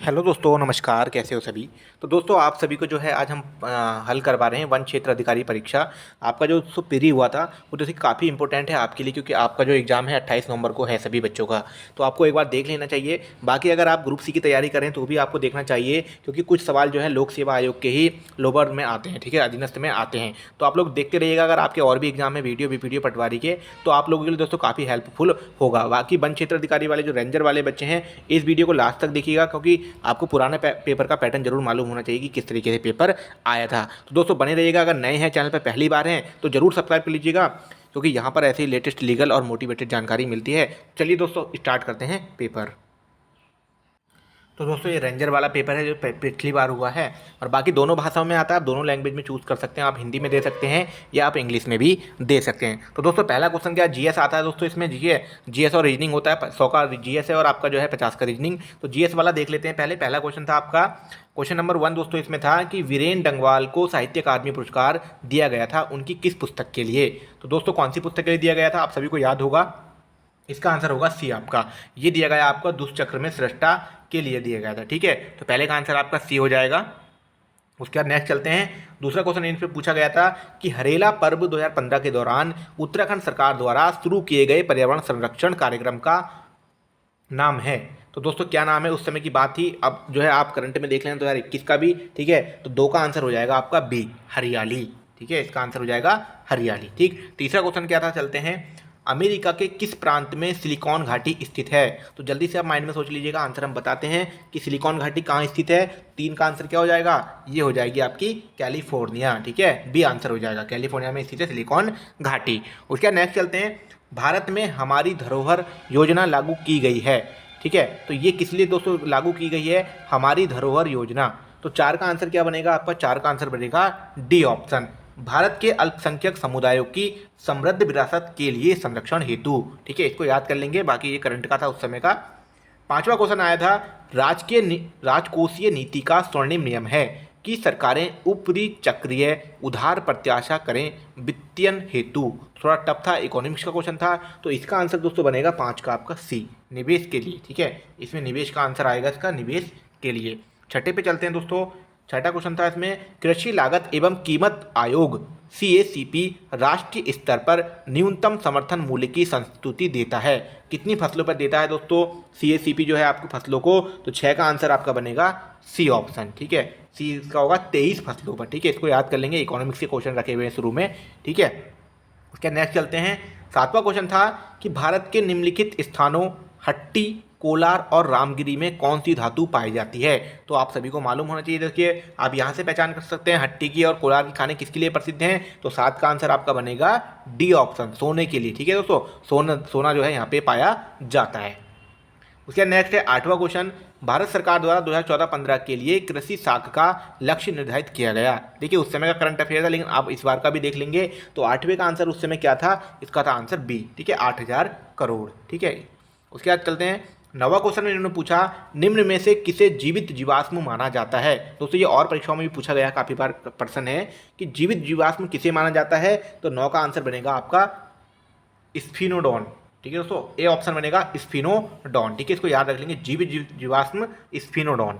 Hello दोस्तों, नमस्कार। कैसे हो सभी। तो दोस्तों आप सभी को जो है आज हम हल करवा रहे हैं वन क्षेत्र अधिकारी परीक्षा। आपका जो दोस्तों पेरी हुआ था वो जैसे काफ़ी इंपॉर्टेंट है आपके लिए, क्योंकि आपका जो एग्ज़ाम है 28 नवंबर को है सभी बच्चों का। तो आपको एक बार देख लेना चाहिए। बाकी अगर आप ग्रुप सी की तैयारी करें तो भी आपको देखना चाहिए, क्योंकि कुछ सवाल जो है लोक सेवा आयोग के ही लोअर में आते हैं, ठीक है, अधीनस्थ में आते हैं। तो आप लोग देखते रहिएगा। अगर आपके और भी एग्जाम है वीडियो पटवारी के, तो आप लोगों के लिए दोस्तों काफ़ी हेल्पफुल होगा। बाकी वन क्षेत्र अधिकारी वाले जो रेंजर वाले बच्चे हैं, इस वीडियो को लास्ट तक देखिएगा, क्योंकि आपको पुराने पेपर का पैटर्न जरूर मालूम होना चाहिए कि किस तरीके से पेपर आया था। तो दोस्तों बने रहिएगा। अगर नए हैं चैनल पर पहली बार हैं तो जरूर सब्सक्राइब कर लीजिएगा, क्योंकि यहाँ पर ऐसी लेटेस्ट लीगल और मोटिवेटेड जानकारी मिलती है। चलिए दोस्तों स्टार्ट करते हैं पेपर। तो दोस्तों ये रेंजर वाला पेपर है जो पिछली बार हुआ है, और बाकी दोनों भाषाओं में आता है। आप दोनों लैंग्वेज में चूज़ कर सकते हैं। आप हिंदी में दे सकते हैं या आप इंग्लिश में भी दे सकते हैं। तो दोस्तों पहला क्वेश्चन क्या, जीएस आता है दोस्तों। इसमें जीएस और रीजनिंग होता है। 100 का जीएस है और आपका जो है 50 का रीजनिंग। तो जीएस वाला देख लेते हैं पहले। पहला क्वेश्चन था आपका, क्वेश्चन नंबर 1 दोस्तों इसमें था कि वीरेन डंगवाल को साहित्य अकादमी पुरस्कार दिया गया था उनकी किस पुस्तक के लिए। तो दोस्तों कौन सी पुस्तक के लिए दिया गया था, आप सभी को याद होगा। इसका आंसर होगा सी आपका। ये दिया गया आपका दुष्चक्र में सृष्टा के लिए दिया गया था, ठीक है। तो पहले का आंसर आपका सी हो जाएगा। उसके बाद नेक्स्ट चलते हैं। दूसरा क्वेश्चन इन पे पूछा गया था कि हरेला पर्व 2015 के दौरान उत्तराखंड सरकार द्वारा शुरू किए गए पर्यावरण संरक्षण कार्यक्रम का नाम है। तो दोस्तों क्या नाम है, उस समय की बात थी। अब जो है आप करंट में देख लें 2021 का भी, ठीक है। तो 2 का आंसर हो जाएगा आपका बी, हरियाली, ठीक है। इसका आंसर हो जाएगा हरियाली, ठीक। तीसरा क्वेश्चन क्या था, चलते हैं। अमेरिका के किस प्रांत में सिलिकॉन घाटी स्थित है। तो जल्दी से आप माइंड में सोच लीजिएगा। आंसर हम बताते हैं कि सिलिकॉन घाटी कहाँ स्थित है। 3 का आंसर क्या हो जाएगा, ये हो जाएगी आपकी कैलिफोर्निया, ठीक है। बी आंसर हो जाएगा, कैलिफोर्निया में स्थित है सिलिकॉन घाटी। उसके बाद नेक्स्ट चलते हैं। भारत में हमारी धरोहर योजना लागू की गई है, ठीक है। तो ये किस लिए दोस्तों लागू की गई है, हमारी धरोहर योजना। तो 4 का आंसर क्या बनेगा आपका, 4 का आंसर बनेगा डी ऑप्शन, भारत के अल्पसंख्यक समुदायों की समृद्ध विरासत के लिए संरक्षण हेतु, ठीक है। इसको याद कर लेंगे, बाकी ये करंट का था उस समय का। 5वां क्वेश्चन आया था, राजकोषीय नीति का स्वर्णिम नियम है कि सरकारें ऊपरी चक्रीय उधार प्रत्याशा करें वित्तीयन हेतु। थोड़ा टफ था, इकोनॉमिक्स का क्वेश्चन था। तो इसका आंसर दोस्तों बनेगा 5 का आपका सी, निवेश के लिए, ठीक है। इसमें निवेश का आंसर आएगा, इसका निवेश के लिए। छठे पे चलते हैं दोस्तों। छठा क्वेश्चन था इसमें, कृषि लागत एवं कीमत आयोग CACP राष्ट्रीय स्तर पर न्यूनतम समर्थन मूल्य की संस्तुति देता है। कितनी फसलों पर देता है दोस्तों CACP जो है आपको फसलों को। तो 6 का आंसर आपका बनेगा सी ऑप्शन, ठीक है। सी इसका होगा 23 फसलों पर, ठीक है। इसको याद कर लेंगे, इकोनॉमिक्स के क्वेश्चन रखे हुए हैं शुरू में, ठीक है। उसके नेक्स्ट चलते हैं। 7वां क्वेश्चन था कि भारत के निम्नलिखित स्थानों हट्टी, कोलार और रामगिरी में कौन सी धातु पाई जाती है। तो आप सभी को मालूम होना चाहिए। देखिए आप यहाँ से पहचान कर सकते हैं हट्टी की और कोलार की खाने किसके लिए प्रसिद्ध हैं। तो 7 का आंसर आपका बनेगा डी ऑप्शन, सोने के लिए, ठीक है दोस्तों। सोना जो है यहाँ पे पाया जाता है। उसके नेक्स्ट है 8वां क्वेश्चन, भारत सरकार द्वारा 2014-15 के लिए कृषि साख का लक्ष्य निर्धारित किया गया। देखिए उस समय का करंट अफेयर था, लेकिन आप इस बार का भी देख लेंगे। तो 8वें का आंसर उस समय क्या था, इसका था आंसर बी, ठीक है, 8000 करोड़, ठीक है। उसके बाद चलते हैं। 9वां क्वेश्चन में इन्होंने पूछा, निम्न में से किसे जीवित जीवाश्म माना जाता है। दोस्तों ये और परीक्षाओं में भी पूछा गया, काफी बार प्रश्न है कि जीवित जीवाश्म किसे माना जाता है। तो 9 का आंसर बनेगा आपका स्फिनोडॉन, ठीक है दोस्तों। ए ऑप्शन बनेगा स्फिनोडॉन, ठीक है। इसको याद रख लेंगे, जीवित जीवाश्म स्फिनोडॉन।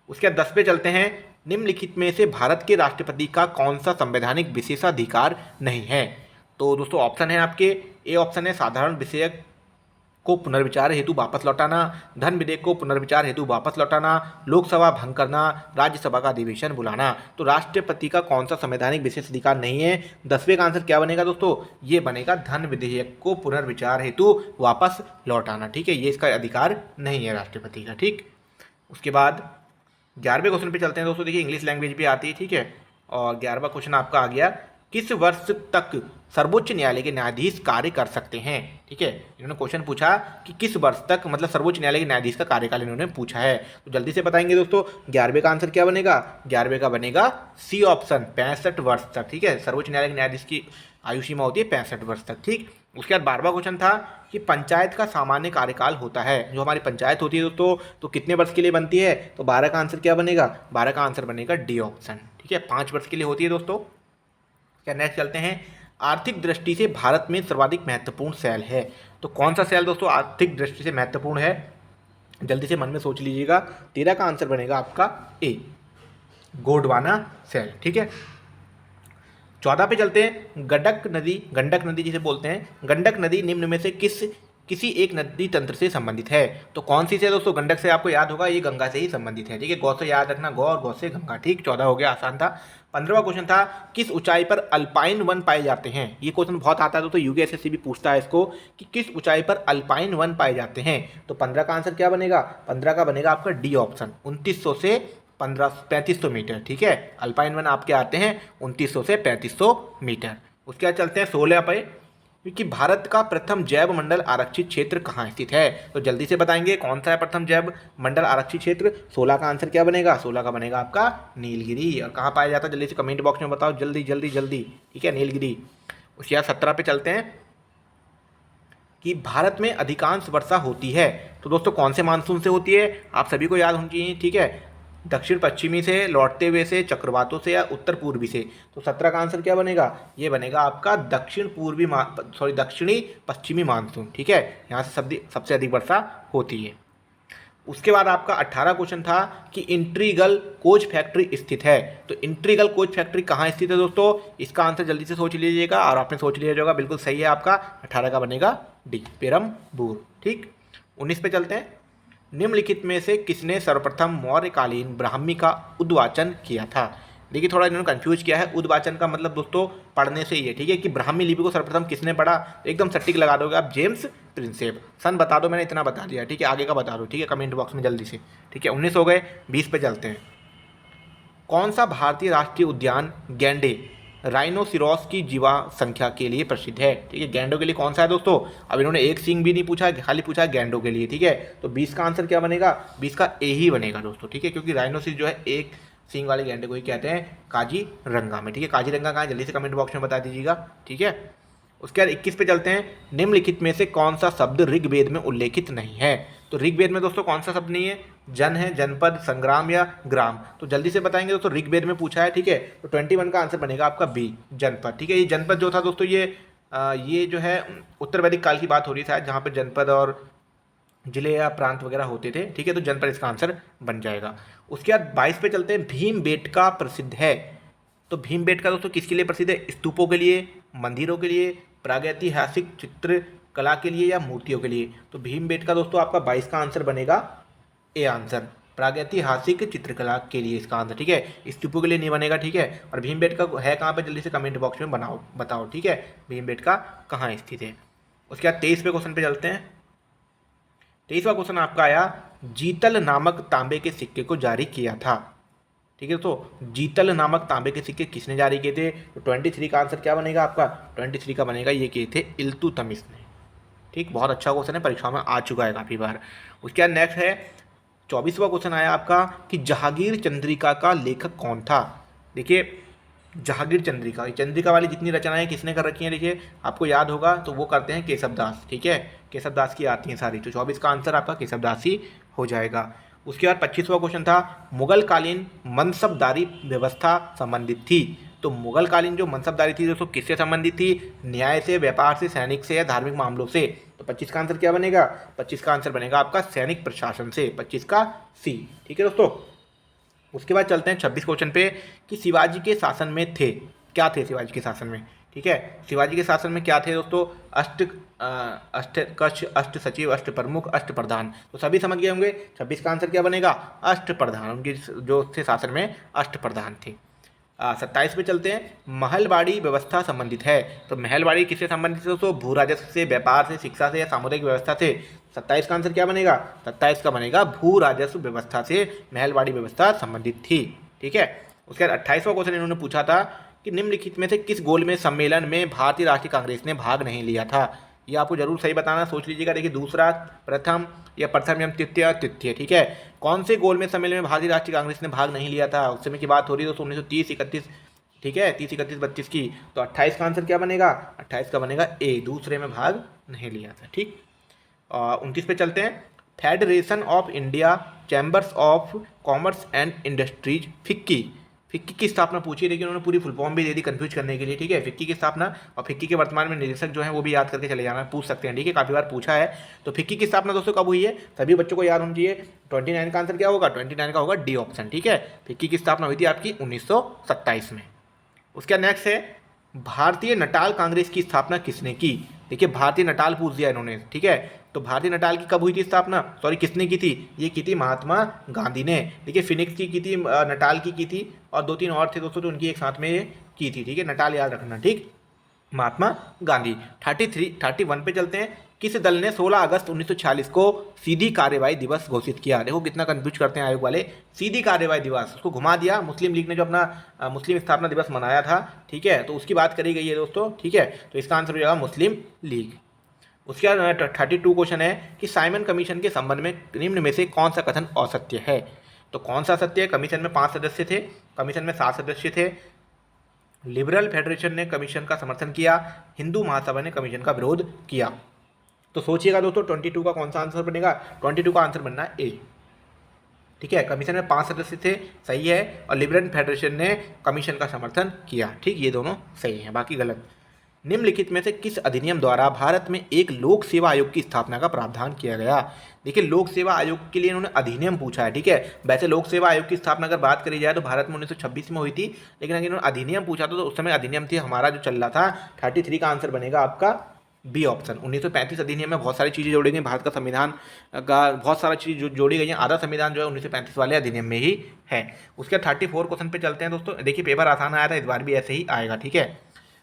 उसके बाद 10 पे चलते हैं। निम्नलिखित में से भारत के राष्ट्रपति का कौन सा संवैधानिक विशेषाधिकार नहीं है। तो दोस्तों ऑप्शन है आपके, ए ऑप्शन है साधारण विधेयक को पुनर्विचार हेतु वापस लौटाना, धन विधेयक को पुनर्विचार हेतु वापस लौटाना, लोकसभा भंग करना, राज्यसभा का अधिवेशन बुलाना। तो राष्ट्रपति का कौन सा संवैधानिक विशेष अधिकार नहीं है। 10वें का आंसर क्या बनेगा दोस्तों, ये बनेगा धन विधेयक को पुनर्विचार हेतु वापस लौटाना, ठीक है। ये इसका अधिकार नहीं है राष्ट्रपति का, ठीक। उसके बाद 11वें क्वेश्चन पे चलते हैं दोस्तों। देखिए इंग्लिश लैंग्वेज भी आती है, ठीक है। और 11वां क्वेश्चन आपका आ गया, किस वर्ष तक सर्वोच्च न्यायालय के न्यायाधीश कार्य कर सकते हैं, ठीक है। इन्होंने क्वेश्चन पूछा कि किस वर्ष तक, मतलब सर्वोच्च न्यायालय के न्यायाधीश का कार्यकाल इन्होंने पूछा है। तो जल्दी से बताएंगे दोस्तों। 11वें का आंसर क्या बनेगा, 11वें का बनेगा सी ऑप्शन, 65 वर्ष तक, ठीक है। सर्वोच्च न्यायालय के न्यायाधीश की आयु सीमा होती है 65 वर्ष तक, ठीक। उसके बाद 12वां क्वेश्चन था कि पंचायत का सामान्य कार्यकाल होता है, जो हमारी पंचायत होती है दोस्तों, तो कितने वर्ष के लिए बनती है। तो 12 का आंसर क्या बनेगा, 12 का आंसर बनेगा डी ऑप्शन, ठीक है। 5 वर्ष के लिए होती है दोस्तों। क्या नेक्स्ट चलते हैं। आर्थिक दृष्टि से भारत में सर्वाधिक महत्वपूर्ण सेल है। तो कौन सा सेल दोस्तों आर्थिक दृष्टि से महत्वपूर्ण है। जल्दी से मन में सोच लीजिएगा। 13 का आंसर बनेगा आपका ए, गोंडवाना शहर। ठीक है, 14 पे चलते हैं। गंडक नदी जिसे बोलते हैं, गंडक नदी निम्न में से किसी एक नदी तंत्र से संबंधित है। तो कौन सी से दोस्तों? गंडक से आपको याद होगा, ये गंगा से ही संबंधित है। ठीक है, गौ से याद रखना, गौ और गौ से गंगा। ठीक, 14 हो गया, आसान था। 15वां क्वेश्चन था, किस ऊंचाई पर अल्पाइन वन पाए जाते हैं? ये क्वेश्चन बहुत आता है दोस्तों, यूपीएससी भी पूछता है इसको कि किस ऊंचाई पर अल्पाइन वन पाए जाते हैं। तो 15 का आंसर क्या बनेगा? 15 का बनेगा आपका डी ऑप्शन, 2900 से 3500 मीटर। ठीक है, अल्पाइन वन आपके आते हैं 2900 से 3500 मीटर। उसके बाद चलते हैं 16 पे, क्योंकि भारत का प्रथम जैव मंडल आरक्षित क्षेत्र कहाँ स्थित है? तो जल्दी से बताएंगे कौन सा है प्रथम जैव मंडल आरक्षित क्षेत्र। 16 का आंसर क्या बनेगा? 16 का बनेगा आपका नीलगिरी। और कहाँ पाया जाता है जल्दी से कमेंट बॉक्स में बताओ, जल्दी जल्दी जल्दी। ठीक है, नीलगिरी। उसके बाद 17 पे चलते हैं कि भारत में अधिकांश वर्षा होती है। तो दोस्तों कौन से मानसून से होती है? आप सभी को याद होनी चाहिए। ठीक है, दक्षिण पश्चिमी से, लौटते हुए से, चक्रवातों से, या उत्तर पूर्वी से। तो 17 का आंसर क्या बनेगा? ये बनेगा आपका दक्षिणी पश्चिमी मानसून। ठीक है, यहाँ से सबसे अधिक वर्षा होती है। उसके बाद आपका 18 क्वेश्चन था कि इंट्रीगल कोच फैक्ट्री स्थित है। तो इंट्रीगल कोच फैक्ट्री कहाँ स्थित है दोस्तों? इसका आंसर जल्दी से सोच लीजिएगा, और आपने सोच लिया होगा, बिल्कुल सही है आपका। 18 का बनेगा डी, पेरम्बूर। ठीक, 19 पे चलते हैं। निम्नलिखित में से किसने सर्वप्रथम मौर्यकालीन ब्राह्मी का उद्वाचन किया था? देखिए, थोड़ा इन्होंने कंफ्यूज किया है। उद्वाचन का मतलब दोस्तों पढ़ने से ही है। ठीक है, कि ब्राह्मी लिपि को सर्वप्रथम किसने पढ़ा? एकदम सटीक लगा दोगे आप, जेम्स प्रिंसेप। सन बता दो, मैंने इतना बता दिया। ठीक है, आगे का बता दो। ठीक है, कमेंट बॉक्स में जल्दी से। ठीक है, 19 हो गए, 20 पे चलते हैं। कौन सा भारतीय राष्ट्रीय उद्यान गैंडे राइनोसिरोस की जीवा संख्या के लिए प्रसिद्ध है? ठीक है, गैंडों के लिए कौन सा है दोस्तों? अब इन्होंने एक सींग भी नहीं पूछा, खाली पूछा है गैंडों के लिए। ठीक है, तो 20 का आंसर क्या बनेगा? 20 का ए ही बनेगा दोस्तों। ठीक है, क्योंकि राइनोसिस जो है एक सींग वाले गैंडे को ही कहते हैं काजीरंगा में। ठीक है, काजीरंगा कहाँ है जल्दी से कमेंट बॉक्स में बता दीजिएगा। ठीक है, उसके बाद 21 पे चलते हैं। निम्नलिखित में से कौन सा शब्द ऋग्वेद में उल्लेखित नहीं है? तो ऋग्वेद में दोस्तों कौन सा शब्द नहीं है? जन है, जनपद, संग्राम या ग्राम। तो जल्दी से बताएंगे दोस्तों, ऋग्वेद में पूछा है। ठीक है, तो 21 का आंसर बनेगा आपका बी, जनपद। ठीक है, ये जनपद जो था दोस्तों, ये जो है उत्तर वैदिक काल की बात हो रही है, जहाँ पर जनपद और जिले या प्रांत वगैरह होते थे। ठीक है, तो जनपद इसका आंसर बन जाएगा। उसके बाद 22 पे चलते हैं। भीमबेटका प्रसिद्ध है। तो भीमबेटका दोस्तों किसके लिए प्रसिद्ध है? स्तूपों के लिए, मंदिरों के लिए, प्रागैतिहासिक चित्रकला के लिए, या मूर्तियों के लिए। तो भीमबेटका दोस्तों आपका 22 का आंसर बनेगा ए आंसर, प्रागैतिहासिक चित्रकला के लिए इसका आंसर। ठीक है, स्तूपों के लिए नहीं बनेगा। ठीक है, और भीमबेटका है कहाँ पे जल्दी से कमेंट बॉक्स में बताओ। ठीक है, भीमबेटका कहाँ स्थित है। उसके बाद 23वें क्वेश्चन पे चलते हैं। 23वां क्वेश्चन आपका आया, जीतल नामक तांबे के सिक्के को जारी किया था। ठीक है, तो जीतल नामक तांबे के सिक्के किसने जारी किए थे? तो 23 का आंसर क्या बनेगा आपका? 23 का बनेगा, ये किए थे इल्तुतमिश ने। ठीक, बहुत अच्छा क्वेश्चन है, परीक्षा में आ चुका है काफ़ी बार। उसके बाद नेक्स्ट है 24वां क्वेश्चन आया आपका कि जहांगीर चंद्रिका का लेखक कौन था? देखिए, जहांगीर चंद्रिका, चंद्रिका वाली जितनी रचनाएं किसने कर रखी हैं, देखिए आपको याद होगा, तो वो करते हैं केशव दास। ठीक है, केशव दास की आती हैं सारी। तो 24 का आंसर आपका केशव दास ही हो जाएगा। उसके बाद 25वां क्वेश्चन था, मुगल कालीन मनसबदारी व्यवस्था संबंधित थी। तो मुगल कालीन जो मनसबदारी थी दोस्तों किससे संबंधित थी? न्याय से, व्यापार से, सैनिक से, या धार्मिक मामलों से। तो 25 का आंसर क्या बनेगा? 25 का आंसर बनेगा आपका सैनिक प्रशासन से, 25 का सी। ठीक है दोस्तों, उसके बाद चलते हैं 26 क्वेश्चन पे कि शिवाजी के शासन में थे, क्या थे शिवाजी के शासन में? ठीक है, शिवाजी के शासन में क्या थे दोस्तों? अष्ट कक्ष, अष्ट सचिव, अष्ट प्रमुख, अष्ट प्रधान। तो सभी समझ गए होंगे। 26 का आंसर क्या बनेगा? अष्ट प्रधान, उनके जो थे शासन में अष्ट प्रधान थे। 27 पे चलते हैं। महलबाड़ी व्यवस्था संबंधित है। तो महलबाड़ी किससे संबंधित है दोस्तों? भू राजस्व से, व्यापार से, शिक्षा से, या सामुदायिक व्यवस्था से। 27 का आंसर क्या बनेगा? 27 का बनेगा भू राजस्व व्यवस्था से महलबाड़ी व्यवस्था संबंधित थी। ठीक है, उसके बाद 28वां क्वेश्चन इन्होंने पूछा था कि निम्नलिखित में से किस गोलमेज सम्मेलन में भारतीय राष्ट्रीय कांग्रेस ने भाग नहीं लिया था? ये आपको जरूर सही बताना, सोच लीजिएगा। देखिए, दूसरा, प्रथम, या प्रथम एवं तृतीय, तृतीय। ठीक है, कौन से गोलमेज सम्मेलन में भारतीय राष्ट्रीय कांग्रेस ने भाग नहीं लिया था? उस समय की बात हो रही है दोस्तों 1930, 31। ठीक है, 30, 31, 32 की। तो 28 का आंसर क्या बनेगा? 28 का बनेगा ए, दूसरे में भाग नहीं लिया था। ठीक, 29 पे चलते हैं। Federation of India chambers of commerce and industries, FICCI, FICCI की स्थापना पूछी, लेकिन उन्होंने पूरी फुल फॉर्म भी दे दी कंफ्यूज करने के लिए, ठीक है। फिक्की की स्थापना और फिक्की के वर्तमान में निदेशक जो है वो भी याद करके चले जाना, पूछ सकते हैं, ठीक है, काफ़ी बार पूछा है। तो फिक्की की स्थापना दोस्तों कब हुई है, सभी बच्चों को याद होना चाहिए। 29 का आंसर क्या होगा, 29 का होगा डी ऑप्शन, ठीक है। फिक्की की स्थापना हुई थी आपकी 1927 में। उसका नेक्स्ट है भारतीय नटाल कांग्रेस की स्थापना किसने की। देखिए भारतीय नटाल पूछ दिया इन्होंने, ठीक है। तो भारतीय नटाल की कब हुई थी स्थापना, सॉरी किसने की थी, ये की थी महात्मा गांधी ने। देखिए फिनिक्स की थी, नटाल की थी, और 2-3 और थे दोस्तों, तो उनकी एक साथ में की थी, ठीक है। नटाल याद रखना, ठीक, महात्मा गांधी। 31 पे चलते हैं। किस दल ने 16 अगस्त 1946 को सीधी कार्यवाही दिवस घोषित किया। देखो कितना कंफ्यूज करते हैं आयोग वाले, सीधी कार्यवाही दिवस, उसको घुमा दिया। मुस्लिम लीग ने जो अपना मुस्लिम स्थापना दिवस मनाया था, ठीक है, तो उसकी बात करी गई है दोस्तों, ठीक है। तो इसका आंसर हो जाएगा मुस्लिम लीग। उसके बाद 32 क्वेश्चन है कि साइमन कमीशन के संबंध में निम्न में से कौन सा कथन असत्य है। तो कौन सा सत्य है, कमीशन में 5 सदस्य थे, कमीशन में 7 सदस्य थे, लिबरल फेडरेशन ने कमीशन का समर्थन किया, हिंदू महासभा ने कमीशन का विरोध किया। तो सोचिएगा दोस्तों 22 का कौन सा आंसर बनेगा, 22 का आंसर बनना है ए, ठीक है। कमीशन में 5 सदस्य थे, सही है, और लिबरल फेडरेशन ने कमीशन का समर्थन किया, ठीक, ये दोनों सही हैं, बाकी गलत। निम्नलिखित में से किस अधिनियम द्वारा भारत में एक लोक सेवा आयोग की स्थापना का प्रावधान किया गया। देखिए लोक सेवा आयोग के लिए इन्होंने अधिनियम पूछा है, ठीक है। वैसे लोक सेवा आयोग की स्थापना अगर बात करी जाए तो भारत में 1926 में हुई थी, लेकिन अगर इन्होंने अधिनियम पूछा था तो उस समय अधिनियम थी हमारा जो चल रहा था। 33 का आंसर बनेगा आपका बी ऑप्शन। 1935 अधिनियम में बहुत सारी चीज़ें जोड़ी गई, भारत का संविधान का बहुत सारा चीज़ जो जोड़ी गई है, आधा संविधान जो है 1935 वाले अधिनियम में ही है। उसके 34 क्वेश्चन पे चलते हैं दोस्तों। देखिए पेपर आसान आया था, इस बार भी ऐसे ही आएगा, ठीक है।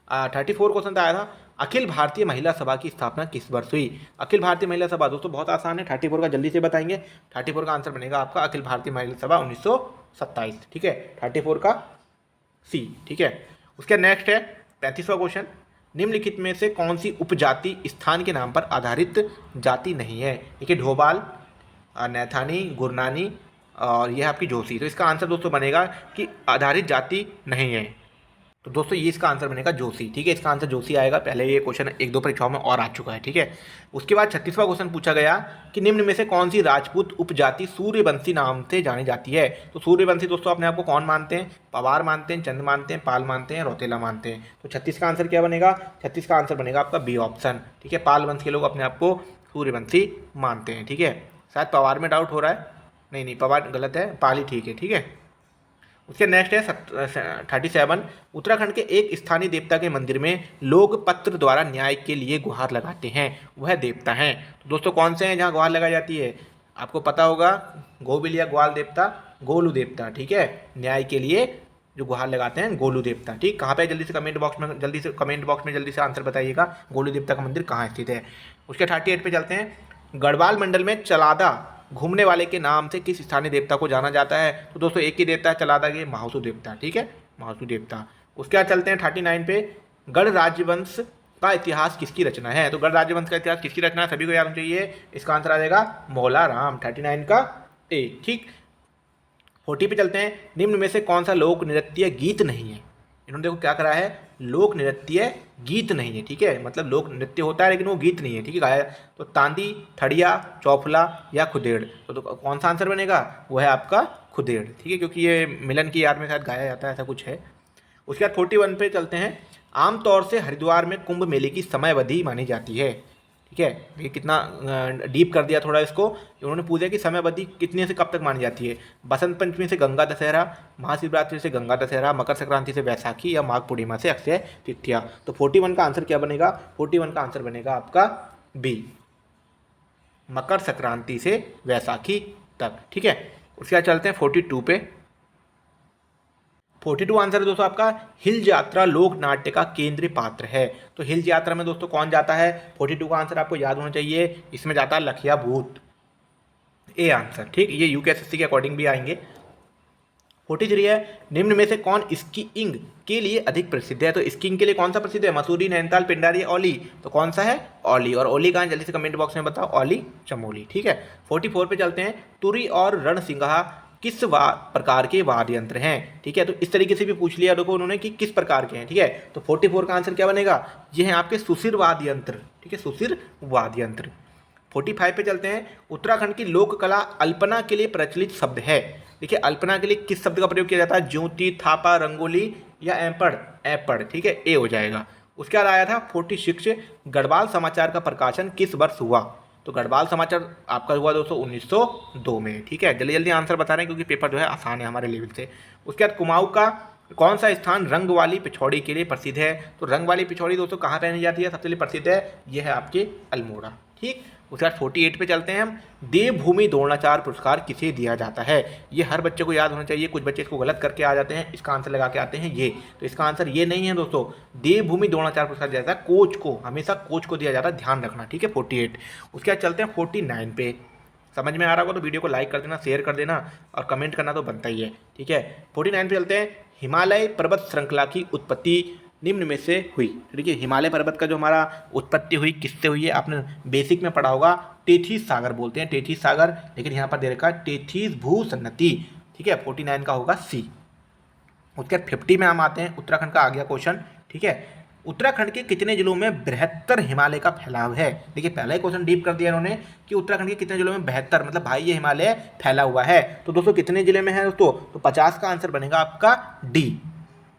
34 क्वेश्चन आया था, अखिल भारतीय महिला सभा की स्थापना किस वर्ष हुई। अखिल भारतीय महिला सभा दोस्तों बहुत आसान है, 34 का जल्दी से बताएंगे। 34 का आंसर बनेगा आपका अखिल भारतीय महिला सभा 1927, ठीक है, 34 का सी, ठीक है। उसके नेक्स्ट है 35वां क्वेश्चन, निम्नलिखित में से कौन सी उपजाति स्थान के नाम पर आधारित जाति नहीं है। देखिए ढोबाल, नैथानी, गुरनानी और यह आपकी जोशी। तो इसका आंसर दोस्तों बनेगा कि आधारित जाति नहीं है, तो दोस्तों ये इसका आंसर बनेगा जोशी, ठीक है। इसका आंसर जोशी आएगा, पहले ये क्वेश्चन 1-2 परीक्षाओं में और आ चुका है, ठीक है। उसके बाद 36वां क्वेश्चन पूछा गया कि निम्न में से कौन सी राजपूत उपजाति सूर्यवंशी नाम से जानी जाती है। तो सूर्यवंशी दोस्तों अपने आप को कौन मानते हैं, पवार मानते हैं, चंद मानते हैं, पाल मानते हैं, रौतेला मानते हैं। तो 36 का आंसर क्या बनेगा, 36 का आंसर बनेगा आपका बी ऑप्शन, ठीक है। पाल वंश के लोग अपने आप को सूर्यवंशी मानते हैं, ठीक है। शायद पवार में डाउट हो रहा है, नहीं पवार गलत है, पाल ही ठीक है, ठीक है। उसके नेक्स्ट है 37, उत्तराखंड के एक स्थानीय देवता के मंदिर में लोग पत्र द्वारा न्याय के लिए गुहार लगाते हैं, वह देवता हैं। तो दोस्तों कौन से हैं जहाँ गुहार लगाई जाती है, आपको पता होगा, गोविल या ग्वाल देवता, गोलू देवता, ठीक है। न्याय के लिए जो गुहार लगाते हैं गोलू देवता, ठीक। कहाँ पे जल्दी से कमेंट बॉक्स में जल्दी से आंसर बताइएगा, गोलू देवता का मंदिर कहाँ स्थित है। उसके 38 पे चलते हैं, गढ़वाल मंडल में चलादा घूमने वाले के नाम से किस स्थानीय देवता को जाना जाता है। तो दोस्तों एक ही देवता है चलादा के, महासू देवता, ठीक है, महासू देवता। उसके बाद चलते हैं 39 पे, गढ़ राजवंश का इतिहास किसकी रचना है। तो गढ़ राजवंश का इतिहास किसकी रचना है, सभी को याद होना चाहिए, इसका आंसर आ जाएगा मौलाराम, 39 का ए, ठीक। 40 पे चलते हैं, निम्न में से कौन सा लोक नृत्य गीत नहीं है। इन्होंने देखो क्या करा है, लोक नृत्य गीत नहीं है, ठीक है, मतलब लोक नृत्य होता है लेकिन वो गीत नहीं है, ठीक है, गाया। तो तांदी, थड़िया, चौफला या खुदेड़। तो कौन सा आंसर बनेगा, वो है आपका खुदेड़, ठीक है, क्योंकि ये मिलन की याद में शायद गाया जाता है, ऐसा कुछ है। उसके बाद 41 पे चलते हैं, आमतौर से हरिद्वार में कुंभ मेले की समयावधि मानी जाती है, ठीक है। ये कितना डीप कर दिया थोड़ा इसको, उन्होंने पूछा कि समयावधि कितने से कब तक मानी जाती है। बसंत पंचमी से गंगा दशहरा, महाशिवरात्रि से गंगा दशहरा, मकर संक्रांति से वैसाखी या माघ पूर्णिमा से अक्षय तृतीया। तो 41 का आंसर क्या बनेगा, 41 का आंसर बनेगा आपका बी, मकर संक्रांति से वैसाखी तक, ठीक है। उसके बाद चलते हैं 42 पे। 42 आंसर है दोस्तों आपका, हिल यात्रा लोक नाट्य का केंद्रीय पात्र है। तो हिल यात्रा में दोस्तों कौन जाता है, 42 का आंसर आपको याद होना चाहिए, इसमें जाता है लखिया भूत, ए आंसर, ठीक। ये यूकेएसएससी के अकॉर्डिंग भी आएंगे। 43 है, निम्न में से कौन स्कीइंग के लिए अधिक प्रसिद्ध है। तो स्कीइंग के लिए कौन सा प्रसिद्ध है, मसूरी, नैनीताल, पिंडारी, औली। तो कौन सा है, औली। और औली कहाँ, जल्दी से कमेंट बॉक्स में बताओ, औली, चमोली, ठीक है। 44 पे चलते हैं, तुरी और रणसिंघा किस प्रकार के वाद्य यंत्र हैं, ठीक है। तो इस तरीके से भी पूछ लिया देखो उन्होंने कि किस प्रकार के हैं, ठीक है। तो 44 का आंसर क्या बनेगा, ये हैं आपके सुशिर वाद्य यंत्र, ठीक है, सुशिर वाद्य यंत्र। 45 पे चलते हैं, उत्तराखंड की लोक कला अल्पना के लिए प्रचलित शब्द है। देखिए अल्पना के लिए किस शब्द का प्रयोग किया जाता है, ज्योति, थापा, रंगोली या एपड़, एपड़, ठीक है, ए हो जाएगा। उसके बाद आया था 46 गढ़वाल समाचार का प्रकाशन किस वर्ष हुआ, तो गढ़वाल समाचार आपका हुआ दोस्तों 1902 में, ठीक है। जल्दी जल्दी आंसर बता रहे हैं क्योंकि पेपर जो है आसान है हमारे लेवल से। उसके बाद कुमाऊं का कौन सा स्थान रंग वाली पिछौड़ी के लिए प्रसिद्ध है, तो रंग वाली पिछौड़ी दोस्तों कहाँ पहनी जाती है, सबसे प्रसिद्ध है ये है आपके अल्मोड़ा, ठीक। उसके बाद 48 पे चलते हैं हम, देवभूमि द्रोणाचार्य पुरस्कार किसे दिया जाता है, ये हर बच्चे को याद होना चाहिए, कुछ बच्चे इसको गलत करके आ जाते हैं, इसका आंसर लगा के आते हैं ये, तो इसका आंसर ये नहीं है दोस्तों। देवभूमि द्रोणाचार्य पुरस्कार दिया जाता है कोच को, हमेशा कोच को दिया जाता है, ध्यान रखना, ठीक है। 48। उसके बाद चलते हैं 49 पे। समझ में आ रहा होगा तो वीडियो को लाइक कर देना, शेयर कर देना और कमेंट करना तो बनता ही है, ठीक है। 49 पे चलते हैं, हिमालय पर्वत श्रृंखला की उत्पत्ति निम्न में से हुई। देखिए हिमालय पर्वत का जो हमारा उत्पत्ति हुई किससे हुई है, आपने बेसिक में पढ़ा होगा, टेथीस सागर बोलते हैं, टेथीस सागर, लेकिन यहाँ पर दे रखा है टेथीस भूसन्नति, ठीक है। 49 का होगा सी। उसके बाद 50 में हम आते हैं, उत्तराखंड का आ गया क्वेश्चन, ठीक है। उत्तराखंड के कितने जिलों में बृहत्तर हिमालय का फैलाव है, देखिए पहला ही क्वेश्चन डीप कर दिया इन्होंने कि उत्तराखंड के कितने जिलों में बहत्तर, मतलब भाई ये हिमालय फैला हुआ है, तो दोस्तों कितने जिले में है दोस्तों, तो 50 का आंसर बनेगा आपका डी,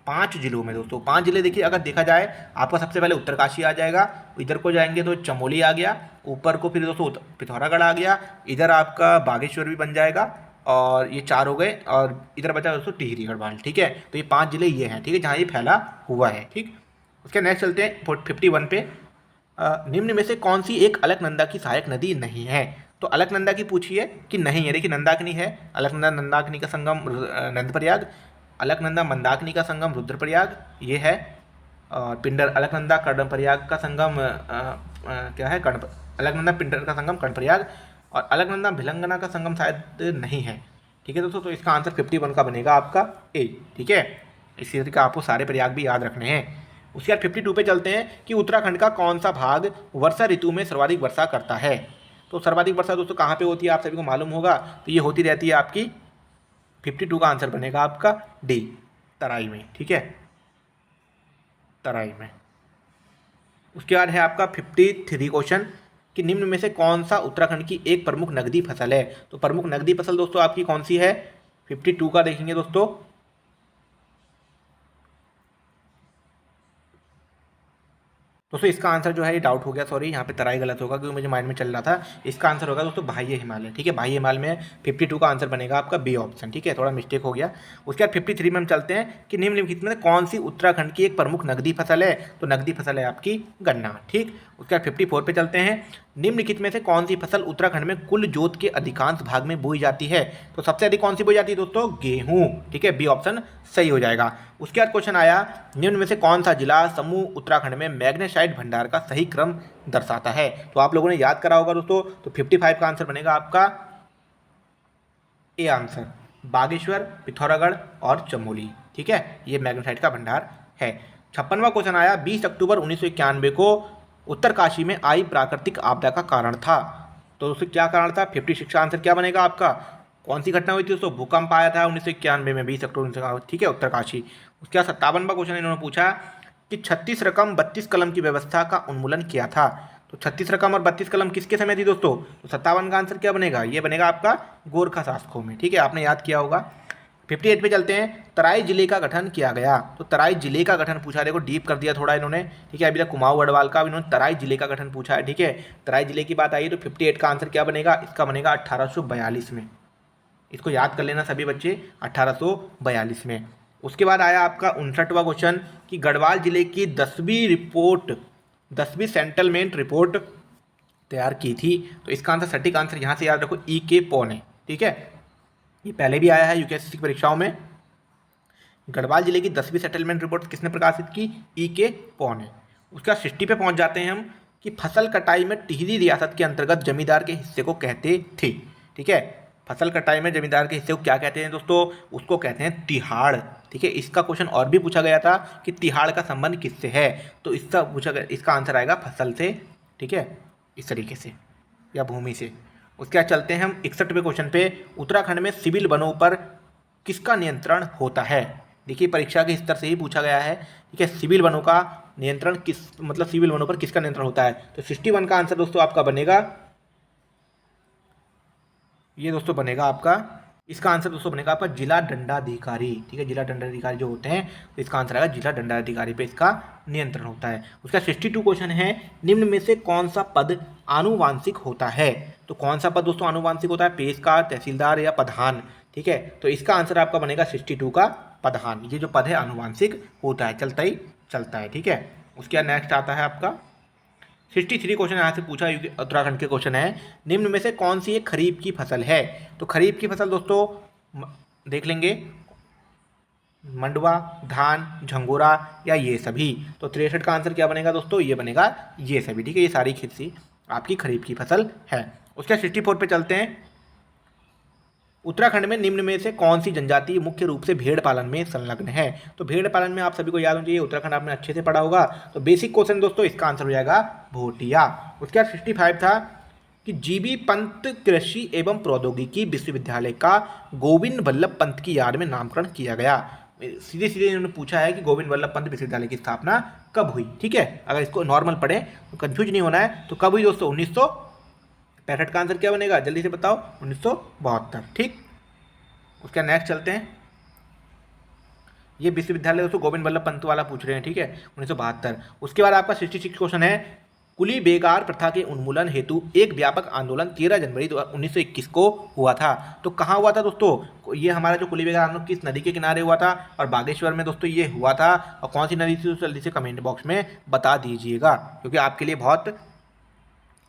5 जिलों में दोस्तों। 5 जिले देखिए अगर देखा जाए आपका सबसे पहले उत्तरकाशी आ जाएगा, इधर को जाएंगे तो चमोली आ गया, ऊपर को फिर दोस्तों पिथौरागढ़ आ गया, इधर आपका बागेश्वर भी बन जाएगा, और ये 4 हो गए, और इधर बचा दोस्तों टिहरी गढ़वाल, ठीक है। तो ये 5 जिले ये हैं, ठीक है, जहाँ ये फैला हुआ है, ठीक। उसके नेक्स्ट चलते हैं 51 पे, निम्न में से कौन सी एक अलकनंदा की सहायक नदी नहीं है, तो अलकनंदा की पूछिए कि नहीं है, देखिए नंदाकिनी है, अलकनंदा नंदाकिनी का संगम नंदप्रयाग, अलकनंदा मंदाकिनी का संगम रुद्रप्रयाग ये है, और पिंडर अलकनंदा कर्णप्रयाग का संगम क्या है, अलकनंदा पिंडर का संगम कर्णप्रयाग, और अलकनंदा भिलंगना का संगम शायद नहीं है, ठीक है दोस्तों। तो इसका आंसर 51 का बनेगा आपका ए, ठीक है। इसी तरीके आपको सारे प्रयाग भी याद रखने हैं। उसके बाद 52 पे चलते हैं कि उत्तराखंड का कौन सा भाग वर्षा ऋतु में सर्वाधिक वर्षा करता है, तो सर्वाधिक वर्षा दोस्तों कहाँ पे होती है आप सभी को मालूम होगा, तो ये होती रहती है आपकी 52 का आंसर बनेगा आपका डी, तराई में, ठीक है, तराई में। उसके बाद है आपका 53 क्वेश्चन कि निम्न में से कौन सा उत्तराखंड की एक प्रमुख नकदी फसल है, तो प्रमुख नकदी फसल दोस्तों आपकी कौन सी है, 52 का देखेंगे दोस्तों, दोस्तों इसका आंसर जो है ये डाउट हो गया, सॉरी यहाँ पे तराई गलत होगा क्योंकि मुझे माइंड में चल रहा था, इसका आंसर होगा दोस्तों बाह्य हिमालय, ठीक है, बाह्य हिमालय में 52 का आंसर बनेगा आपका बी ऑप्शन, ठीक है, थोड़ा मिस्टेक हो गया। उसके बाद 53 में हम चलते हैं कि निम्नलिखित में कौन सी उत्तराखंड की एक प्रमुख नकदी फसल है, तो नकदी फसल है आपकी गन्ना, ठीक। उसके बाद 54 पे चलते हैं, निम्नलिखित में से कौन सी फसल उत्तराखंड में कुल जोत के अधिकांश भाग में बोई जाती है, तो सबसे अधिक कौन सी बोई जाती है दोस्तों, गेहूं, ठीक है, बी ऑप्शन सही हो जाएगा। उसके बाद क्वेश्चन आया, निम्न में से कौन सा जिला समूह उत्तराखंड में मैग्नेसाइट भंडार का सही क्रम दर्शाता है, तो आप लोगों ने याद करा होगा दोस्तों, तो 55 का आंसर बनेगा आपका ए आंसर, बागेश्वर, पिथौरागढ़ और चमोली, ठीक है, ये मैग्नेसाइट का भंडार है। 56वां क्वेश्चन आया, 20 अक्टूबर 1991 को उत्तरकाशी में आई प्राकृतिक आपदा का कारण था, तो उससे क्या कारण था, 56 का आंसर क्या बनेगा आपका, कौन सी घटना हुई थी दोस्तों, भूकंप आया था 1991 में 20 अक्टूबर 1991, ठीक है, उत्तरकाशी। उसके बाद 57वां क्वेश्चन इन्होंने पूछा कि 36 रकम 32 कलम की व्यवस्था का उन्मूलन किया था, तो 36 रकम और 32 कलम किसके समय थी दोस्तों, तो 57 का आंसर क्या बनेगा, ये बनेगा आपका गोरखा शासकों में, ठीक है, आपने याद किया होगा। 58 पे चलते हैं, तराई जिले का गठन किया गया, तो तराई जिले का गठन पूछा, देखो डीप कर दिया थोड़ा इन्होंने, ठीक है, अभी तक कुमाऊं गढ़वाल का, इन्होंने तराई जिले का गठन पूछा है, ठीक है, तराई जिले की बात आई तो 58 का आंसर क्या बनेगा, इसका बनेगा 1842 में, इसको याद कर लेना सभी बच्चे, 1842 में। उसके बाद आया आपका 59वां क्वेश्चन कि गढ़वाल जिले की 10वीं सेटलमेंट रिपोर्ट तैयार की थी, तो इसका आंसर सटीक आंसर यहाँ से याद रखो ई के पॉन है, ठीक है, ये पहले भी आया है यूपीएससी की परीक्षाओं में। गढ़वाल जिले की 10वीं सेटलमेंट रिपोर्ट किसने प्रकाशित की, ई के पॉन है। उसके बाद 60 पे पहुँच जाते हैं हम कि फसल कटाई में टिहरी रियासत के अंतर्गत जमींदार के हिस्से को कहते थे, ठीक है, फसल कटाई में जमींदार के हिस्से को क्या कहते हैं दोस्तों, उसको कहते हैं तिहाड़, ठीक है। इसका क्वेश्चन और भी पूछा गया था कि तिहाड़ का संबंध किससे है, तो इसका पूछा गया, इसका आंसर आएगा फसल से, ठीक है, इस तरीके से या भूमि से। उसके बाद चलते हैं हम 61वें क्वेश्चन पे, उत्तराखंड में सिविल वनों पर किसका नियंत्रण होता है, देखिए परीक्षा के स्तर से ही पूछा गया है, ठीक है, सिविल वनों का नियंत्रण किस, मतलब सिविल वनों पर किसका नियंत्रण होता है, तो 61 का आंसर दोस्तों आपका बनेगा, ये दोस्तों बनेगा आपका इसका आंसर दोस्तों बनेगा आपका जिला दंडाधिकारी। ठीक है, जिला दंडाधिकारी जो होते हैं, तो इसका आंसर आएगा जिला दंडाधिकारी पे इसका नियंत्रण होता है। उसका 62 क्वेश्चन है, निम्न में से कौन सा पद आनुवांशिक होता है? तो कौन सा पद दोस्तों आनुवांशिक होता है? पेशकार, तहसीलदार या प्रधान? ठीक है, तो इसका आंसर आपका बनेगा 62 का प्रधान। ये जो पद है आनुवांशिक होता है, चलता ही चलता है। ठीक है, उसके बाद नेक्स्ट आता है आपका 63 क्वेश्चन यहाँ से पूछा, उत्तराखंड के क्वेश्चन है, निम्न में से कौन सी एक खरीफ की फसल है? तो खरीफ की फसल दोस्तों देख लेंगे, मंडवा, धान, झंगोरा या ये सभी। तो 63 का आंसर क्या बनेगा दोस्तों? ये बनेगा ये सभी। ठीक है, ये सारी खेती आपकी खरीफ की फसल है। उसके 64 पे चलते हैं, उत्तराखंड में निम्न में से कौन सी जनजाति मुख्य रूप से भेड़ पालन में संलग्न है? तो भेड़ पालन में आप सभी को याद होना चाहिए, उत्तराखंड आपने अच्छे से पढ़ा होगा। तो बेसिक क्वेश्चन दोस्तों इसका आंसर हो जाएगा भोटिया। उसके बाद 65 था कि जीबी पंत कृषि एवं प्रौद्योगिकी विश्वविद्यालय का गोविंद वल्लभ पंत की याद में नामकरण किया गया। सीधे सीधे इन्होंने पूछा है कि गोविंद वल्लभ पंत विश्वविद्यालय की स्थापना कब हुई। ठीक है, अगर इसको नॉर्मल पढ़ें तो कंफ्यूज नहीं होना है। तो कब हुई दोस्तों? 1965 का आंसर क्या बनेगा? जल्दी से बताओ, 1972। ठीक, उसका नेक्स्ट चलते हैं, ये विश्वविद्यालय दोस्तों गोविंद वल्लभ पंत वाला पूछ रहे हैं। ठीक है, 1972। उसके बाद आपका 66 क्वेश्चन है, कुली बेगार प्रथा के उन्मूलन हेतु एक व्यापक आंदोलन 13 जनवरी 1921 को हुआ था। तो कहाँ हुआ था दोस्तों? ये हमारा जो कुली बेगार आंदोलन किस नदी के किनारे हुआ था? और बागेश्वर में दोस्तों ये हुआ था। और कौन सी नदी थी जल्दी से कमेंट बॉक्स में बता दीजिएगा, क्योंकि आपके लिए बहुत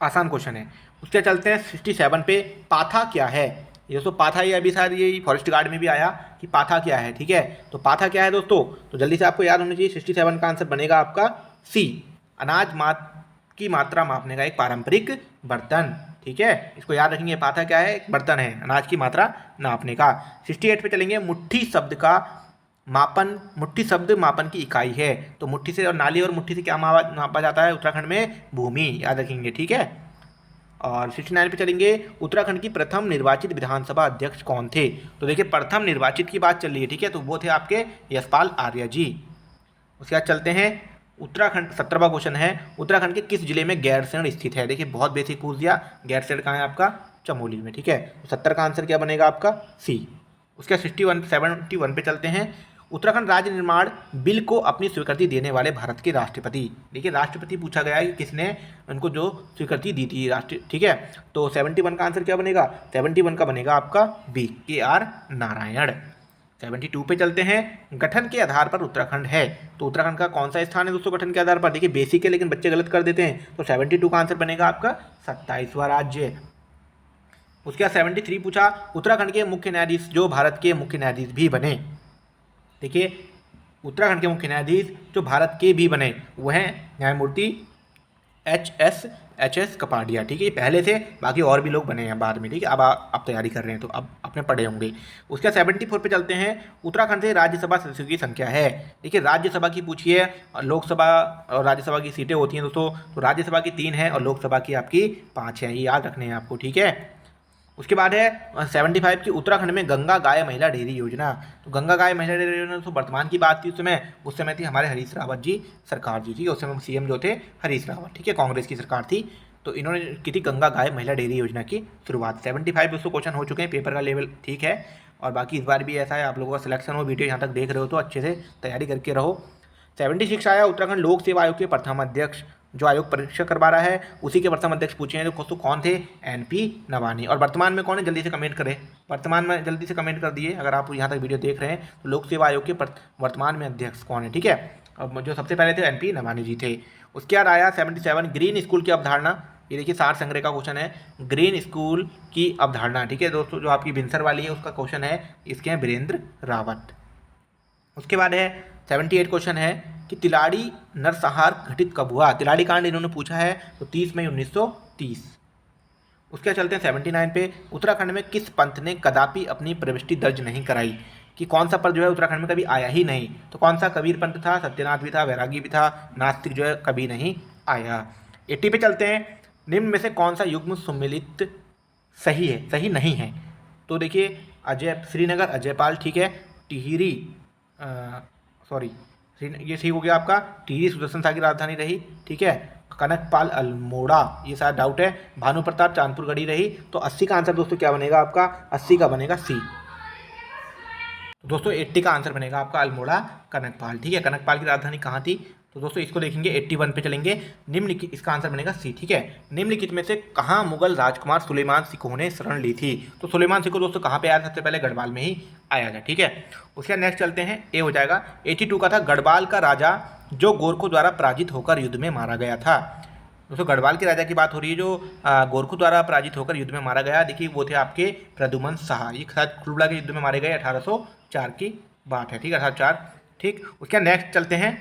आसान क्वेश्चन है। उसके चलते हैं 67 पे, पाथा क्या है? ये दोस्तों पाथा, ये अभी शायद ये फॉरेस्ट गार्ड में भी आया कि पाथा क्या है। ठीक है, तो पाथा क्या है दोस्तों? तो जल्दी से आपको याद होना चाहिए, 67 का आंसर बनेगा आपका सी, अनाज की मात्रा मापने का एक पारंपरिक बर्तन। ठीक है, इसको याद रखेंगे, पाथा क्या है? एक बर्तन है अनाज की मात्रा नापने का। 68 पे चलेंगे, मुट्ठी शब्द का मापन, मुट्ठी शब्द मापन की इकाई है। तो मुट्ठी से और नाली और मुट्ठी से क्या मापा जाता है उत्तराखंड में? भूमि, याद रखेंगे। ठीक है, और 69 पे चलेंगे, उत्तराखंड की प्रथम निर्वाचित विधानसभा अध्यक्ष कौन थे? तो देखिए प्रथम निर्वाचित की बात चल रही है। ठीक है, तो वो थे आपके यशपाल आर्य जी। उसके बाद चलते हैं उत्तराखंड, 17वां क्वेश्चन है, उत्तराखंड के किस जिले में गैरसैंण स्थित है? देखिए बहुत बेसिक पूछ दिया, गैरसैंण कहाँ है आपका? चमोली में। ठीक है, तो 70 का आंसर क्या बनेगा आपका? सी। उसके 71 पे चलते हैं, उत्तराखंड राज्य निर्माण बिल को अपनी स्वीकृति देने वाले भारत के राष्ट्रपति। देखिए राष्ट्रपति पूछा गया है कि किसने उनको जो स्वीकृति दी थी राष्ट्र। ठीक है, तो 71 का आंसर क्या बनेगा? 71 का बनेगा आपका बी, KR नारायण। 72 पे चलते हैं, गठन के आधार पर उत्तराखंड है। तो उत्तराखंड का कौन सा स्थान है दोस्तों गठन के आधार पर? देखिए बेसिक है लेकिन बच्चे गलत कर देते हैं। तो 72 का आंसर बनेगा आपका 27वां राज्य। उसके बाद 73 पूछा, उत्तराखंड के मुख्य न्यायाधीश जो भारत के मुख्य न्यायाधीश भी बने। देखिए उत्तराखंड के मुख्य न्यायाधीश जो भारत के भी बने वो हैं न्यायमूर्ति HS कपाडिया। ठीक है, ये पहले थे, बाकी और भी लोग बने हैं बाद में। ठीक है, अब आप तैयारी कर रहे हैं तो अब आपने पढ़े होंगे। उसके 74 पे चलते हैं, उत्तराखंड से राज्यसभा सदस्यों की संख्या है। देखिए राज्यसभा की पूछी है, और लोकसभा और राज्यसभा की सीटें होती हैं दोस्तों, तो राज्यसभा की 3 है और लोकसभा की आपकी 5 है, ये याद रखने हैं आपको। ठीक है, उसके बाद है 75 की, उत्तराखंड में गंगा गाय महिला डेयरी योजना। तो गंगा गाय महिला डेयरी योजना तो वर्तमान की बात थी, उस समय थी हमारे हरीश रावत जी सरकार जी। ठीक है, उस समय CM जो थे हरीश रावत। ठीक है, कांग्रेस की सरकार थी, तो इन्होंने की थी गंगा गाय महिला डेयरी योजना की शुरुआत। 75 उसको क्वेश्चन हो चुके हैं, पेपर का लेवल ठीक है। और बाकी इस बार भी ऐसा है, आप लोगों का सिलेक्शन हो, वीडियो यहाँ तक देख रहे हो तो अच्छे से तैयारी करके रहो। 76 आया, उत्तराखंड लोक सेवा आयोग के प्रथम अध्यक्ष, जो आयोग परीक्षा करवा रहा है उसी के प्रथम अध्यक्ष पूछे हैं, जो कौन थे? NP नवानी। और वर्तमान में कौन है? जल्दी से कमेंट करें, वर्तमान में जल्दी से कमेंट कर दिए अगर आप यहाँ तक वीडियो देख रहे हैं। तो लोक सेवा आयोग के वर्तमान में अध्यक्ष कौन है? ठीक है, अब जो सबसे पहले थे NP नवानी जी थे। उसके बाद आया 77 ग्रीन स्कूल की अवधारणा। ये देखिए सार संग्रह का क्वेश्चन है, ग्रीन स्कूल की अवधारणा। ठीक है दोस्तों, जो आपकी बिनसर वाली है उसका क्वेश्चन है, इसके हैं वीरेंद्र रावत। उसके बाद है 78 क्वेश्चन है कि तिलाड़ी नरसंहार घटित कब हुआ? तिलाड़ी कांड इन्होंने पूछा है, तो 30 मई 1930। उसके चलते हैं 79 पे, उत्तराखंड में किस पंथ ने कदापि अपनी प्रविष्टि दर्ज नहीं कराई? कि कौन सा पंथ जो है उत्तराखंड में कभी आया ही नहीं? तो कौन सा? कबीर पंथ था, सत्यनाथ भी था, वैरागी भी था, नास्तिक जो है कभी नहीं आया। 80 पे चलते हैं, निम्न में से कौन सा युग्म सम्मिलित सही है, सही नहीं है? तो देखिए अजय श्रीनगर अजयपाल। ठीक है, टिहरी सॉरी ये ठीक हो गया आपका, टिहरी सुदर्शन शाह की राजधानी रही। ठीक है, कनकपाल अल्मोड़ा, ये सारा डाउट है। भानु प्रताप चांदपुर गढ़ी रही। तो 80 का आंसर दोस्तों क्या बनेगा आपका? 80 का बनेगा सी। दोस्तों 80 का आंसर बनेगा आपका अल्मोड़ा कनकपाल। ठीक है, कनकपाल की राजधानी कहाँ थी? तो दोस्तों इसको देखेंगे 81 पे चलेंगे। निम्नलिखित, इसका आंसर बनेगा सी। ठीक है, निम्नलिखित में से कहाँ मुगल राजकुमार सुलेमान सिकोह ने शरण ली थी? तो सुलेमान सिकोह दोस्तों कहाँ पे आया था? सबसे पहले गढ़वाल में ही आया था। ठीक है, उसके बाद नेक्स्ट चलते हैं, ए हो जाएगा। 82 का था गढ़वाल का राजा जो गोरखों द्वारा पराजित होकर युद्ध में मारा गया था। दोस्तों गढ़वाल के राजा की बात हो रही है जो गोरखों द्वारा पराजित होकर युद्ध में मारा गया। देखिए वो थे आपके प्रद्युमन शाह। ये शायद कुरुबला के युद्ध में मारे गए 1804 की बात है। ठीक है, 1804। ठीक, उसके नेक्स्ट चलते हैं।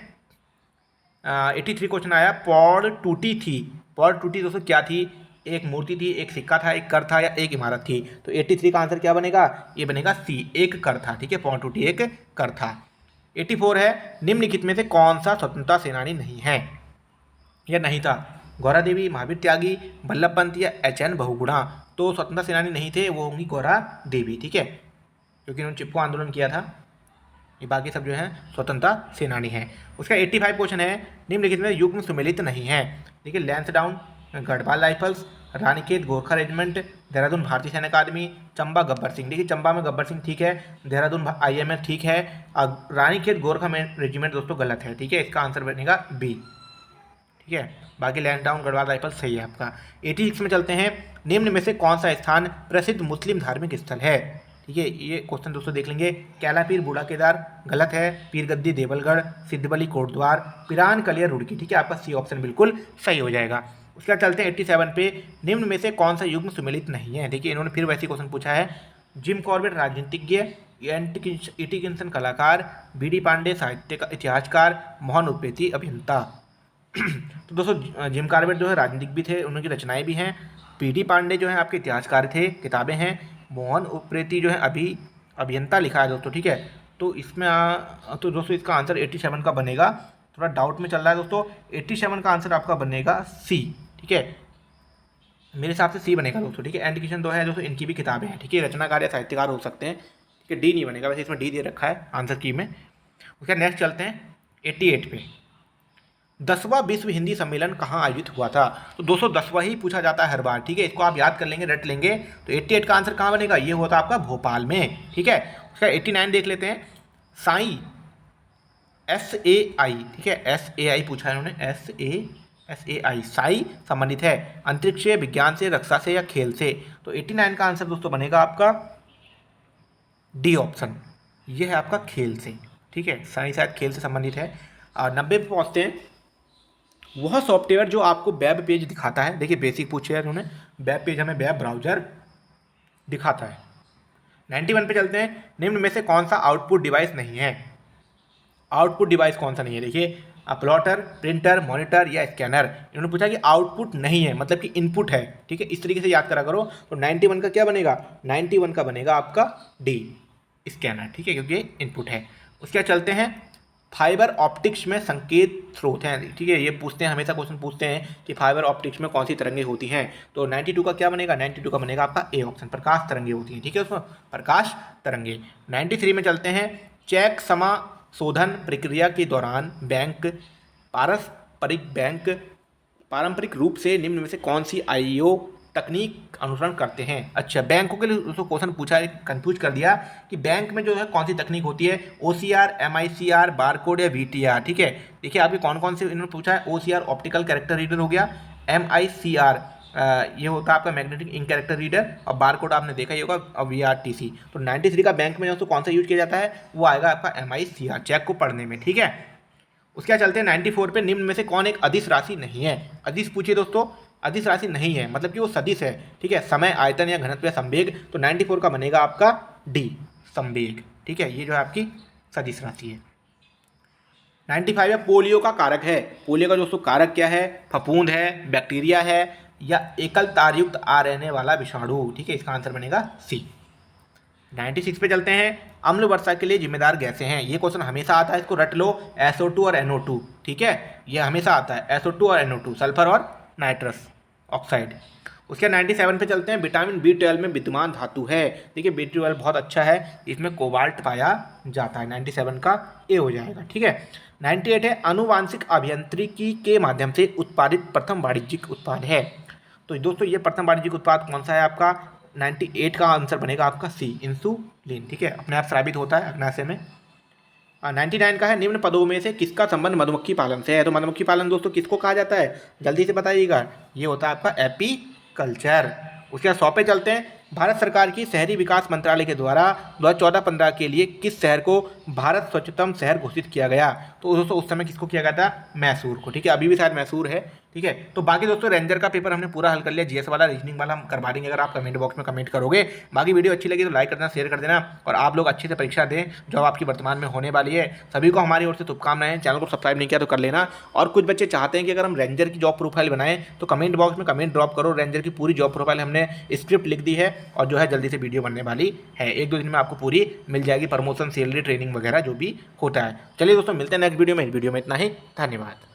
83 क्वेश्चन आया, पौड़ टूटी थी। पौड़ टूटी दोस्तों क्या थी? एक मूर्ति थी, एक सिक्का था, एक कर था या एक इमारत थी? तो 83 का आंसर क्या बनेगा? ये बनेगा सी, एक कर था। ठीक है, पौड़ टूटी एक कर था। 84 है, निम्नलिखित में से कौन सा स्वतंत्रता सेनानी नहीं है या नहीं था? गौरा देवी, महावीर त्यागी, वल्लभ पंत या एच.एन. बहुगुणा? तो स्वतंत्रता सेनानी नहीं थे, वो होंगी गौरा देवी। ठीक है, क्योंकि उन्होंने चिपको आंदोलन किया था। ये बाकी सब जो है स्वतंत्रता सेनानी है। उसका 85 क्वेश्चन है, निम्नलिखित में युग्म सुमेलित नहीं है। देखिए लैंसडाउन गढ़वाल राइफल्स, रानीखेत गोरखा रेजिमेंट, देहरादून भारतीय सैन्य अकादमी, चंबा गब्बर सिंह। देखिए चंबा में गब्बर सिंह ठीक है, देहरादून IMF ठीक है, रानीखेत गोरखा रेजिमेंट दोस्तों गलत है। ठीक है, इसका आंसर बनेगा बी। ठीक है, बाकी लैंसडाउन गढ़वाल राइफल सही है आपका। 86 में चलते हैं, निम्न में से कौन सा स्थान प्रसिद्ध मुस्लिम धार्मिक स्थल है? ठीक है, ये क्वेश्चन दोस्तों देख लेंगे। कैलापीर बूढ़ा केदार गलत है, पीरगद्दी देवलगढ़, सिद्धबली कोटद्वार, पिरान कलियर रुड़की। ठीक है, आपका सी ऑप्शन बिल्कुल सही हो जाएगा। उसके बाद चलते हैं 87 पे, निम्न में से कौन सा युग्म सुमेलित नहीं है? देखिए इन्होंने फिर वैसे क्वेश्चन पूछा है। जिम कॉर्बेट राजनीतिज्ञ, E.T. किंसन कलाकार, B.D. पांडे साहित्य का इतिहासकार, मोहन उप्रेती अभियंता। तो दोस्तों जिम कॉर्बेट जो है राजनीतिक भी थे, उनकी रचनाएं भी हैं। P.D. पांडे जो है आपके इतिहासकार थे, किताबें हैं। मोहन उप्रेती जो है अभियंता लिखा है दोस्तों। ठीक है, तो इसमें तो दोस्तों इसका आंसर 87 का बनेगा। थोड़ा डाउट में चल रहा है दोस्तों, 87 का आंसर आपका बनेगा सी। ठीक है, मेरे हिसाब से सी बनेगा दोस्तों। ठीक है, एंड किशन दो है दोस्तों, इनकी भी किताबें हैं। ठीक है, रचनाकार या साहित्यकार हो सकते हैं। ठीक है, डी नहीं बनेगा, वैसे इसमें डी दे रखा है आंसर की में। उसके नेक्स्ट चलते हैं 88 पे, 10वां विश्व हिंदी सम्मेलन कहाँ आयोजित हुआ था? तो दोस्तों 10वां ही पूछा जाता है हर बार। ठीक है, इसको आप याद कर लेंगे, रट लेंगे। तो 88 का आंसर कहाँ बनेगा? ये हुआ था आपका भोपाल में। ठीक है, उसका 89 देख लेते हैं। साई SAI, ठीक है, SAI पूछा है उन्होंने, SAI साई संबंधित है अंतरिक्ष से, विज्ञान से, रक्षा से या खेल से? तो 89 का आंसर दोस्तों बनेगा आपका डी ऑप्शन, ये है आपका खेल से। ठीक है, साई शायद खेल से संबंधित है। और 90 पे पहुँचते हैं, वह सॉफ्टवेयर जो आपको वेब पेज दिखाता है। देखिए बेसिक पूछे है उन्होंने, वेब पेज हमें वेब ब्राउजर दिखाता है। 91 पे चलते हैं, निम्न में से कौन सा आउटपुट डिवाइस नहीं है? आउटपुट डिवाइस कौन सा नहीं है? देखिए प्लॉटर, प्रिंटर, मॉनिटर या स्कैनर। इन्होंने पूछा कि आउटपुट नहीं है मतलब कि इनपुट है। ठीक है, इस तरीके से याद करा करो। तो 91 का क्या बनेगा? 91 का बनेगा आपका डी, स्कैनर। ठीक है, क्योंकि इनपुट है। उसके बाद चलते हैं, फाइबर ऑप्टिक्स में संकेत स्रोत हैं। ठीक है, ये पूछते हैं, हमेशा क्वेश्चन पूछते हैं कि फाइबर ऑप्टिक्स में कौन सी तरंगें होती हैं। तो 92 का क्या बनेगा? 92 का बनेगा आपका ए ऑप्शन, प्रकाश तरंगें होती हैं। ठीक है, उसमें प्रकाश तरंगें। 93 में चलते हैं, चेक समाशोधन प्रक्रिया के दौरान पारंपरिक रूप से निम्न में से कौन सी IO तकनीक अनुसरण करते हैं? अच्छा, बैंकों के लिए उसको क्वेश्चन पूछा है, कंफ्यूज कर दिया कि बैंक में जो है कौन सी तकनीक होती है, OCR, MICR, बारकोड या VTR। ठीक है, देखिए आपके कौन कौन से इन्होंने पूछा है। OCR ऑप्टिकल कैरेक्टर रीडर हो गया, MICR ये होता है आपका मैग्नेटिक इंक कैरेक्टर रीडर, और बारकोड आपने देखा ही होगा, और VRTC। तो 93 का बैंक में जो कौन सा यूज किया जाता है, वो आएगा आपका MICR, चेक को पढ़ने में। ठीक है, उसके बाद चलते हैं 94 पे, निम्न में से कौन एक अदिश राशि नहीं है? अदिश पूछिए दोस्तों, अदिश राशि नहीं है मतलब कि वो सदिश है। ठीक है, समय, आयतन या घनत्व या संवेग। तो 94 का बनेगा आपका डी, संवेग। ठीक है, ये जो है आपकी सदिश राशि है। 95 है, पोलियो का कारक है। पोलियो का दोस्तों कारक क्या है? फफूंद है, बैक्टीरिया है या एकल तारयुक्त RNA वाला विषाणु। ठीक है, इसका आंसर बनेगा सी। 96 पे चलते हैं, अम्ल वर्षा के लिए जिम्मेदार गैसें हैं। ये क्वेश्चन हमेशा आता है, इसको रट लो, SO2 और NO2। ठीक है, ये हमेशा आता है, SO2 और NO2, सल्फर और नाइट्रस ऑक्साइड। उसके 97 पे चलते हैं, विटामिन B12 में विद्यमान धातु है। देखिए B12 बहुत अच्छा है, इसमें कोबाल्ट पाया जाता है। 97 का ए हो जाएगा। ठीक है, 98 है, आनुवांशिक अभियांत्रिकी के माध्यम से उत्पादित प्रथम वाणिज्यिक उत्पाद है। तो दोस्तों ये प्रथम वाणिज्यिक उत्पाद कौन सा है आपका? 98 का आंसर बनेगा आपका सी, इंसुलिन। ठीक है, अपने आप साबित होता है अग्नाशय में। 99 का है, निम्न पदों में से किसका संबंध मधुमक्खी पालन से है। तो मधुमक्खी पालन दोस्तों किसको कहा जाता है, जल्दी से बताइएगा। ये होता है आपका एपीकल्चर। उसके बाद 100 पे चलते हैं। भारत सरकार की शहरी विकास मंत्रालय के द्वारा 2014-15 के लिए किस शहर को भारत स्वच्छतम शहर घोषित किया गया। तो दोस्तों उस समय किसको किया गया था, मैसूर को। ठीक है, अभी भी शायद मैसूर है। ठीक है, तो बाकी दोस्तों रेंजर का पेपर हमने पूरा हल कर लिया, जीएस वाला, रीजनिंग वाला हम करवा देंगे अगर आप कमेंट बॉक्स में कमेंट करोगे। बाकी वीडियो अच्छी लगी तो लाइक करना, शेयर कर देना, और आप लोग अच्छे से परीक्षा दें जो आपकी वर्तमान में होने वाली है। सभी को हमारी ओर से शुभकामनाएं। चैनल को सब्सक्राइब नहीं किया तो कर लेना। और कुछ बच्चे चाहते हैं कि अगर हम रेंजर की जॉब प्रोफाइल बनाएं तो कमेंट बॉक्स में कमेंट ड्रॉप करो। रेंजर की पूरी जॉब प्रोफाइल हमने स्क्रिप्ट लिख दी है और जो है जल्दी से वीडियो बनने वाली है। 1-2 दिन में आपको पूरी मिल जाएगी, प्रमोशन, सैलरी, ट्रेनिंग वगैरह जो भी होता है। चलिए दोस्तों मिलते हैं नेक्स्ट वीडियो में। इस वीडियो में इतना ही, धन्यवाद।